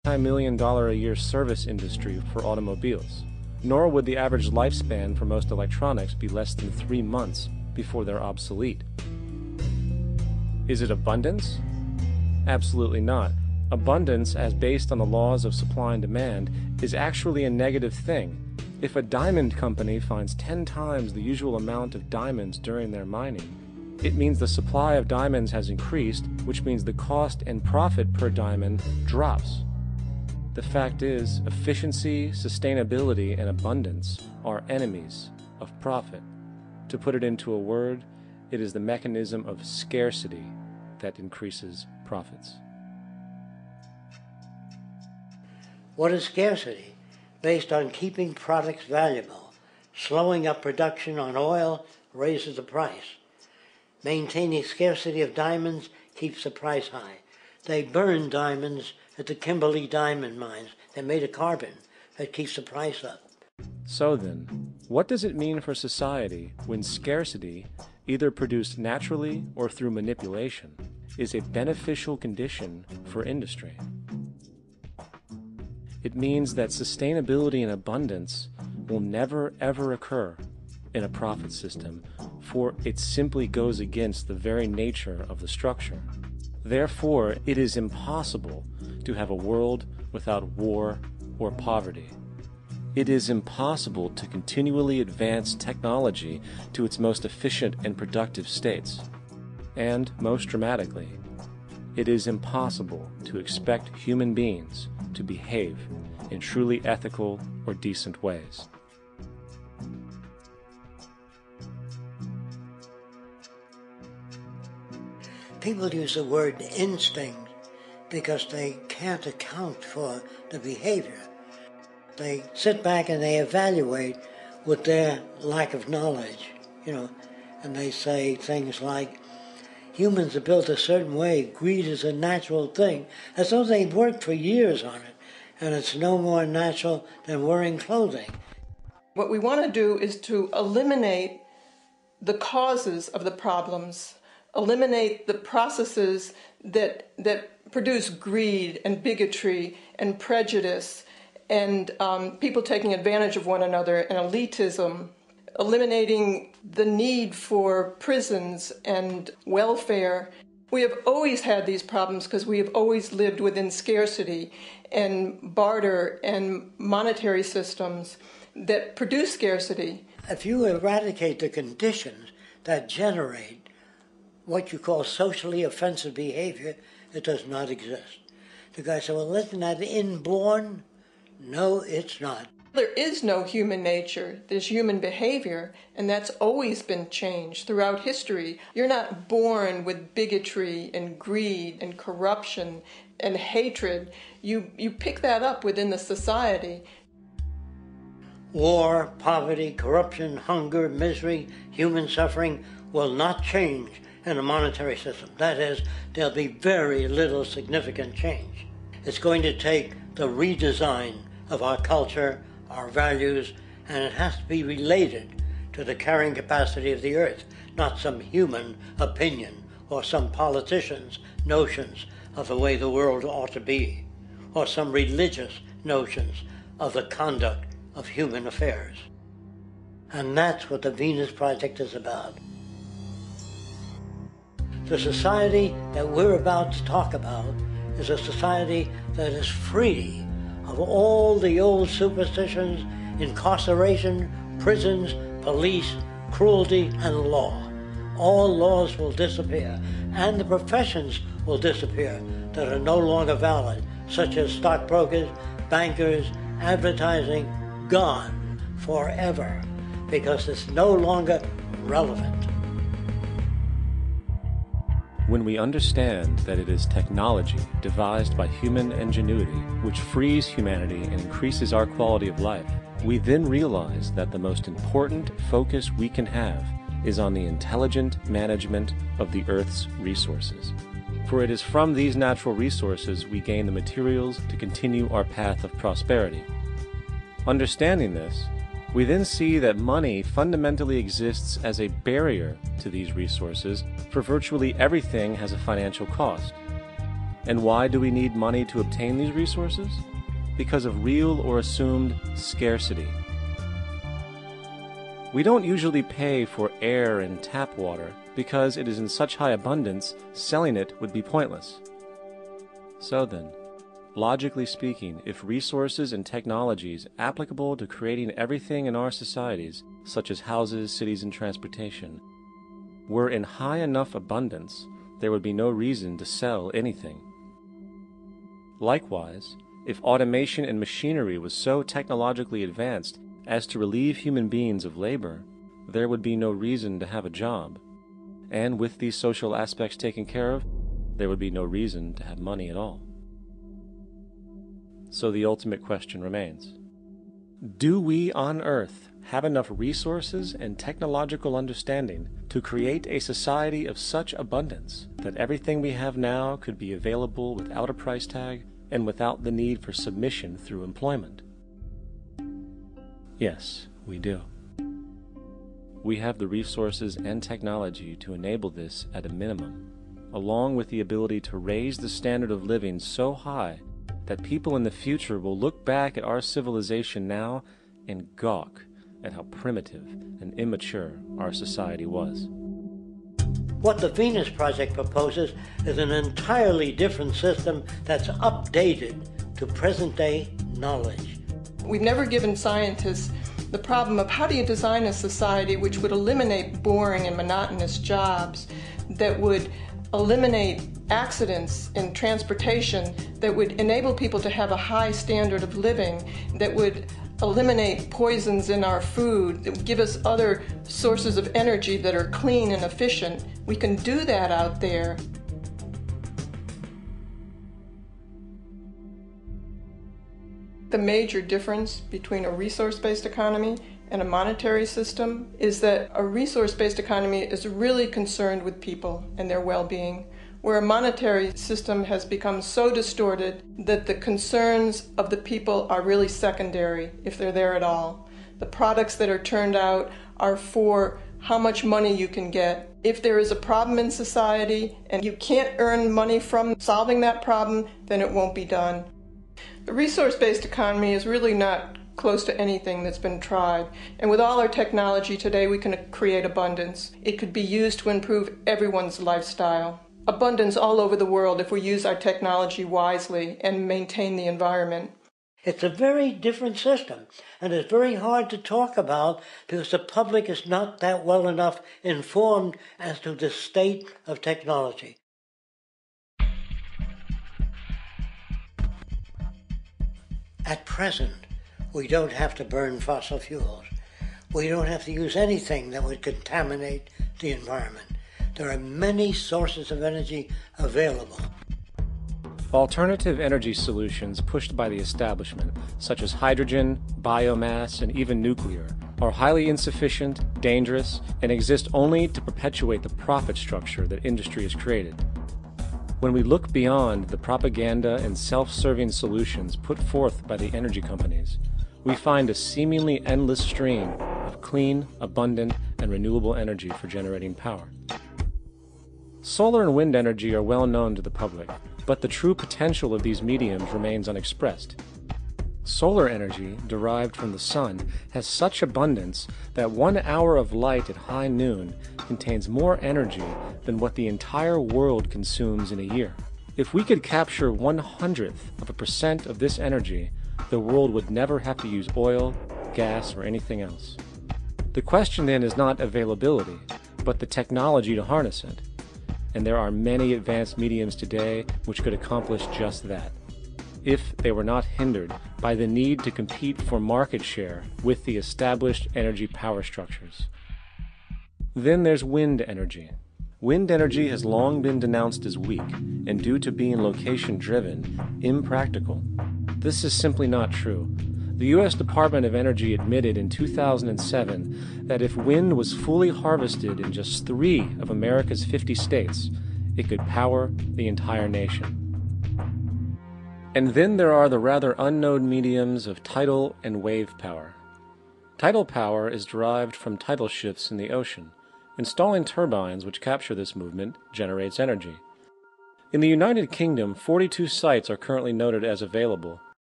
multi-million-dollar-a-year service industry for automobiles, nor would the average lifespan for most electronics be less than 3 months before they're obsolete. Is it abundance? Absolutely not. Abundance, as based on the laws of supply and demand, is actually a negative thing. If a diamond company finds 10 times the usual amount of diamonds during their mining, it means the supply of diamonds has increased, which means the cost and profit per diamond drops. The fact is, efficiency, sustainability, and abundance are enemies of profit. To put it into a word, it is the mechanism of scarcity that increases profits. What is scarcity? Based on keeping products valuable. Slowing up production on oil raises the price. Maintaining scarcity of diamonds keeps the price high. They burn diamonds at the Kimberley diamond mines. They're made of carbon. That keeps the price up. So then, what does it mean for society when scarcity, either produced naturally or through manipulation, is a beneficial condition for industry? It means that sustainability and abundance will never ever occur in a profit system, for it simply goes against the very nature of the structure. Therefore, it is impossible to have a world without war or poverty. It is impossible to continually advance technology to its most efficient and productive states. And, most dramatically, it is impossible to expect human beings to behave in truly ethical or decent ways. People use the word instinct because they can't account for the behavior. They sit back and they evaluate with their lack of knowledge, and they say things like, humans are built a certain way, greed is a natural thing, as though they've worked for years on it, and it's no more natural than wearing clothing. What we want to do is to eliminate the causes of the problems, eliminate the processes that produce greed and bigotry and prejudice and people taking advantage of one another and elitism, eliminating the need for prisons and welfare. We have always had these problems because we have always lived within scarcity and barter and monetary systems that produce scarcity. If you eradicate the conditions that generate what you call socially offensive behavior, it does not exist. The guy said, well, isn't that inborn? No, it's not. There is no human nature. There's human behavior, and that's always been changed throughout history. You're not born with bigotry and greed and corruption and hatred. You pick that up within the society. War, poverty, corruption, hunger, misery, human suffering will not change in a monetary system. That is, there'll be very little significant change. It's going to take the redesign of our culture, our values, and it has to be related to the carrying capacity of the earth, not some human opinion or some politician's notions of the way the world ought to be, or some religious notions of the conduct of human affairs. And that's what the Venus Project is about. The society that we're about to talk about is a society that is free of all the old superstitions, incarceration, prisons, police, cruelty, and law. All laws will disappear, and the professions will disappear that are no longer valid, such as stockbrokers, bankers, advertising, gone forever, because it's no longer relevant. When we understand that it is technology devised by human ingenuity which frees humanity and increases our quality of life, we then realize that the most important focus we can have is on the intelligent management of the Earth's resources. For it is from these natural resources we gain the materials to continue our path of prosperity. Understanding this, we then see that money fundamentally exists as a barrier to these resources, for virtually everything has a financial cost. And why do we need money to obtain these resources? Because of real or assumed scarcity. We don't usually pay for air and tap water because it is in such high abundance, selling it would be pointless. So then, logically speaking, if resources and technologies applicable to creating everything in our societies, such as houses, cities, and transportation, were in high enough abundance, there would be no reason to sell anything. Likewise, if automation and machinery was so technologically advanced as to relieve human beings of labor, there would be no reason to have a job. And with these social aspects taken care of, there would be no reason to have money at all. So the ultimate question remains: do we on Earth have enough resources and technological understanding to create a society of such abundance that everything we have now could be available without a price tag and without the need for submission through employment? Yes, we do. We have the resources and technology to enable this at a minimum, along with the ability to raise the standard of living so high that people in the future will look back at our civilization now and gawk at how primitive and immature our society was. What the Venus Project proposes is an entirely different system that's updated to present-day knowledge. We've never given scientists the problem of how do you design a society which would eliminate boring and monotonous jobs, that would eliminate accidents in transportation, that would enable people to have a high standard of living, that would eliminate poisons in our food, that would give us other sources of energy that are clean and efficient. We can do that out there. The major difference between a resource-based economy and a monetary system is that a resource-based economy is really concerned with people and their well-being, where a monetary system has become so distorted that the concerns of the people are really secondary, if they're there at all. The products that are turned out are for how much money you can get. If there is a problem in society and you can't earn money from solving that problem, then it won't be done. The resource-based economy is really not close to anything that's been tried. And with all our technology today, we can create abundance. It could be used to improve everyone's lifestyle. Abundance all over the world if we use our technology wisely and maintain the environment. It's a very different system, and it's very hard to talk about because the public is not that well enough informed as to the state of technology. At present, we don't have to burn fossil fuels. We don't have to use anything that would contaminate the environment. There are many sources of energy available. Alternative energy solutions pushed by the establishment, such as hydrogen, biomass, and even nuclear, are highly insufficient, dangerous, and exist only to perpetuate the profit structure that industry has created. When we look beyond the propaganda and self-serving solutions put forth by the energy companies, we find a seemingly endless stream of clean, abundant, and renewable energy for generating power. Solar and wind energy are well known to the public, but the true potential of these mediums remains unexpressed. Solar energy, derived from the sun, has such abundance that 1 hour of light at high noon contains more energy than what the entire world consumes in a year. If we could capture 1/100% of this energy, the world would never have to use oil, gas, or anything else. The question then is not availability, but the technology to harness it. And there are many advanced mediums today which could accomplish just that, if they were not hindered by the need to compete for market share with the established energy power structures. Then there's wind energy. Wind energy has long been denounced as weak, and due to being location-driven, impractical. This is simply not true. The U.S. Department of Energy admitted in 2007 that if wind was fully harvested in just 3 of America's 50 states, it could power the entire nation. And then there are the rather unknown mediums of tidal and wave power. Tidal power is derived from tidal shifts in the ocean. Installing turbines which capture this movement generates energy. In the United Kingdom, 42 sites are currently noted as available,